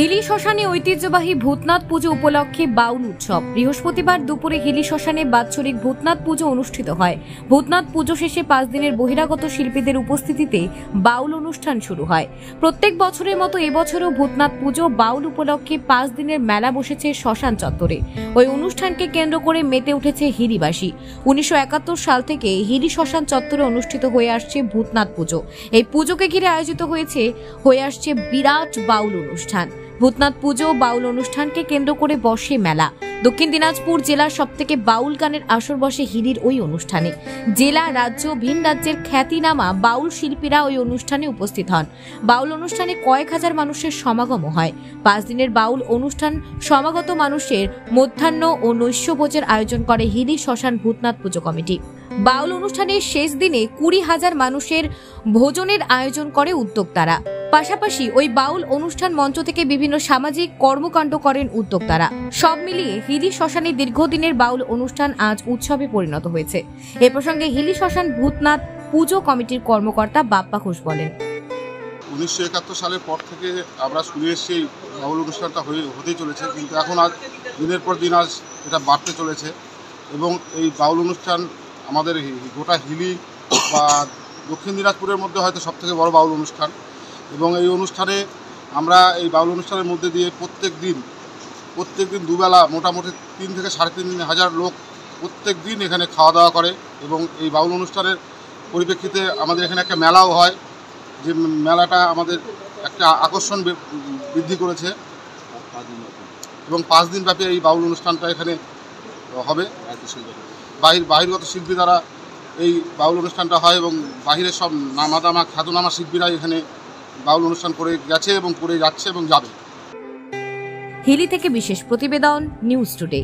হিলি শ্মশানে ঐতিহ্যবাহী ভূতনাথ পুজো উপলক্ষে বাউল উৎসব। বৃহস্পতিবার দুপুরে হিলি শ্মশানে বাৎসরিক ভূতনাথ পুজো অনুষ্ঠিত হয়। ভূতনাথ পুজো শেষে 5 দিনের বহিরাগত শিল্পীদের উপস্থিতিতে বাউল অনুষ্ঠান শুরু হয়। প্রত্যেক বছরের মতো এবছরও ভূতনাথ পুজো বাউল উপলক্ষে 5 দিনের মেলা বসেছে শ্মশান চত্বরে। ওই অনুষ্ঠানকে কেন্দ্র করে মেতে উঠেছে হিলিবাসী। 1971 সাল থেকে হিলি শ্মশান চত্বরে অনুষ্ঠিত হয়ে আসছে ভূতনাথ পুজো। এই পুজোকে ঘিরে আয়োজিত হয়ে আসছে বিরাট বাউল অনুষ্ঠান। ভূতনাথ পুজো বাউল অনুষ্ঠানকে কেন্দ্র করে বসে মেলা। দক্ষিণ দিনাজপুর জেলার সবথেকে বাউল গানের আসর বসে হিলির ওই অনুষ্ঠানে। জেলা, রাজ্য, ভিন রাজ্যের খ্যাতিনামা বাউল শিল্পীরা ওই অনুষ্ঠানে উপস্থিত হন। বাউল অনুষ্ঠানে কয়েক হাজার মানুষের সমাগম হয়। 5 দিনের বাউল অনুষ্ঠান সমাগত মানুষের মধ্যাহ্ন ও নৈশভোজের আয়োজন করে হিলি শ্মশান ভূতনাথ পুজো কমিটি। বাউল অনুষ্ঠানের শেষ দিনে 20,000 মানুষের ভোজনের আয়োজন করে উদ্যোক্তারা। পাশাপাশি ওই বাউল অনুষ্ঠান মঞ্চ থেকে বিভিন্ন সামাজিক কর্মকাণ্ড করেন উদ্যোক্তারা। সব মিলিয়ে হিলি শ্মশানে দীর্ঘদিনের বাউল অনুষ্ঠান আজ উৎসবে পরিণত হয়েছে। এ প্রসঙ্গে হিলি শ্মশান ভূতনাথ পুজো কমিটির কর্মকর্তা বাপ্পা ঘোষ বলেন, 1971 সালের পর থেকে আমরা শুনে এসেছি বাউল অনুষ্ঠানটা হতেই চলেছে, কিন্তু এখন আজ দিনের পর দিন আজ এটা বাড়তে চলেছে। এবং এই বাউল অনুষ্ঠান আমাদের গোটা হিলি বা দক্ষিণ দিনাজপুরের মধ্যে হয়তো সবথেকে বড় বাউল অনুষ্ঠান। এবং এই অনুষ্ঠানে আমরা এই বাউল অনুষ্ঠানের মধ্যে দিয়ে প্রত্যেক দিন দুবেলা মোটামুটি 3 থেকে 3.5 হাজার লোক প্রত্যেক দিন এখানে খাওয়া দাওয়া করে। এবং এই বাউল অনুষ্ঠানের পরিপ্রেক্ষিতে আমাদের এখানে একটা মেলাও হয়, যে মেলাটা আমাদের একটা আকর্ষণ বৃদ্ধি করেছে। এবং 5 দিন ব্যাপী এই বাউল অনুষ্ঠানটা এখানে হবে। বাহিরগত শিল্পী দ্বারা এই বাউল অনুষ্ঠানটা হয় এবং বাহিরের সব খ্যাতনামা শিল্পীরা এখানে বাউল অনুষ্ঠান করে গেছে এবং করে যাচ্ছে এবং যাবে। হিলি থেকে বিশেষ প্রতিবেদন, নিউজ টুডে।